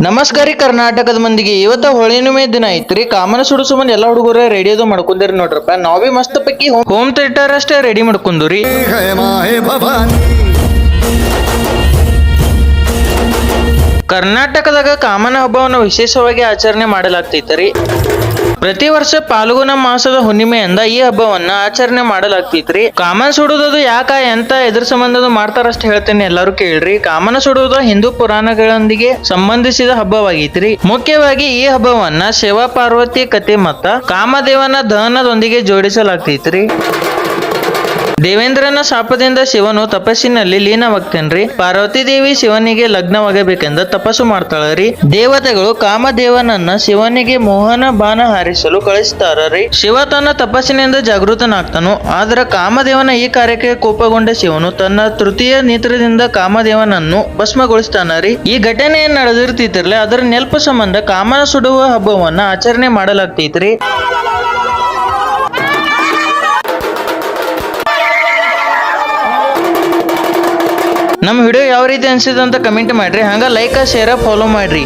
ನಮಸ್ಕಾರ ರೀ ಕರ್ನಾಟಕದ ಮಂದಿಗೆ ಇವತ್ತ ಹೊಳಿನುಮೆ ದಿನ ಐತ್ರಿ. ಕಾಮನ ಸುಡು ಸುಮನ್ ಎಲ್ಲಾ ಹುಡುಗರ ರೆಡಿಯೋದು ಮಾಡ್ಕೊಂಡ್ರಿ ನೋಡ್ರಪ್ಪ. ನಾವೇ ಮಸ್ತ್ ಪೈಕಿ ಹೋಮ್ ಥಿಯೇಟರ್ ಅಷ್ಟೇ ರೆಡಿ ಮಾಡ್ಕೊಂಡ್ರಿ. ಕರ್ನಾಟಕದಾಗ ಕಾಮನ ಹಬ್ಬವನ್ನು ವಿಶೇಷವಾಗಿ ಆಚರಣೆ ಮಾಡಲಾಗ್ತೈತರಿ. ಪ್ರತಿ ವರ್ಷ ಪಾಲ್ಗುಣ ಮಾಸದ ಹುಣ್ಣಿಮೆಯಿಂದ ಈ ಹಬ್ಬವನ್ನ ಆಚರಣೆ ಮಾಡಲಾಗ್ತೈತ್ರಿ. ಕಾಮನ ಸುಡುವುದು ಯಾಕ ಎಂತ ಎದ್ರ ಸಂಬಂಧದ ಮಾಡ್ತಾರಷ್ಟ ಹೇಳ್ತೇನೆ, ಎಲ್ಲರೂ ಕೇಳ್ರಿ. ಕಾಮನ ಸುಡುವುದು ಹಿಂದೂ ಪುರಾಣಗಳೊಂದಿಗೆ ಸಂಬಂಧಿಸಿದ ಹಬ್ಬವಾಗೈತ್ರಿ. ಮುಖ್ಯವಾಗಿ ಈ ಹಬ್ಬವನ್ನ ಶಿವ ಪಾರ್ವತಿ ಕಥೆ ಮತ್ತ ಕಾಮದೇವನ ದಹನದೊಂದಿಗೆ ಜೋಡಿಸಲಾಗ್ತೈತ್ರಿ. ದೇವೇಂದ್ರನ ಶಾಪದಿಂದ ಶಿವನು ತಪಸ್ಸಿನಲ್ಲಿ ಲೀನವಾಗ್ತೇನ್ರಿ. ಪಾರ್ವತಿ ದೇವಿ ಶಿವನಿಗೆ ಲಗ್ನವಾಗಬೇಕೆಂದ ತಪಸ್ಸು ಮಾಡ್ತಾಳ್ರಿ. ದೇವತೆಗಳು ಕಾಮದೇವನನ್ನ ಶಿವನಿಗೆ ಮೋಹನ ಬಾಣ ಹಾರಿಸಲು ಕಳಿಸ್ತಾರ್ರಿ. ಶಿವ ತನ್ನ ತಪಸ್ಸಿನಿಂದ ಜಾಗೃತನಾಗ್ತಾನು. ಆದ್ರ ಕಾಮದೇವನ ಈ ಕಾರ್ಯಕ್ಕೆ ಕೋಪಗೊಂಡ ಶಿವನು ತನ್ನ ತೃತೀಯ ನೇತ್ರದಿಂದ ಕಾಮದೇವನನ್ನು ಭಸ್ಮಗೊಳಿಸ್ತಾನರಿ. ಈ ಘಟನೆ ಏನ್ ನಡೆದಿರ್ತಿರ್ಲಿ ಅದರ ನೆನಪು ಸಂಬಂಧ ಕಾಮನ ಸುಡುವ ಹಬ್ಬವನ್ನ ಆಚರಣೆ ಮಾಡಲಾಗ್ತೈತ್ರಿ. ನಮ್ಮ ವಿಡಿಯೋ ಯಾವ ರೀತಿ ಅನ್ಸಿದೆ ಅಂತ ಕಮೆಂಟ್ ಮಾಡ್ರಿ. ಹಂಗ ಲೈಕ್ ಶೇರ್ ಫಾಲೋ ಮಾಡ್ರಿ.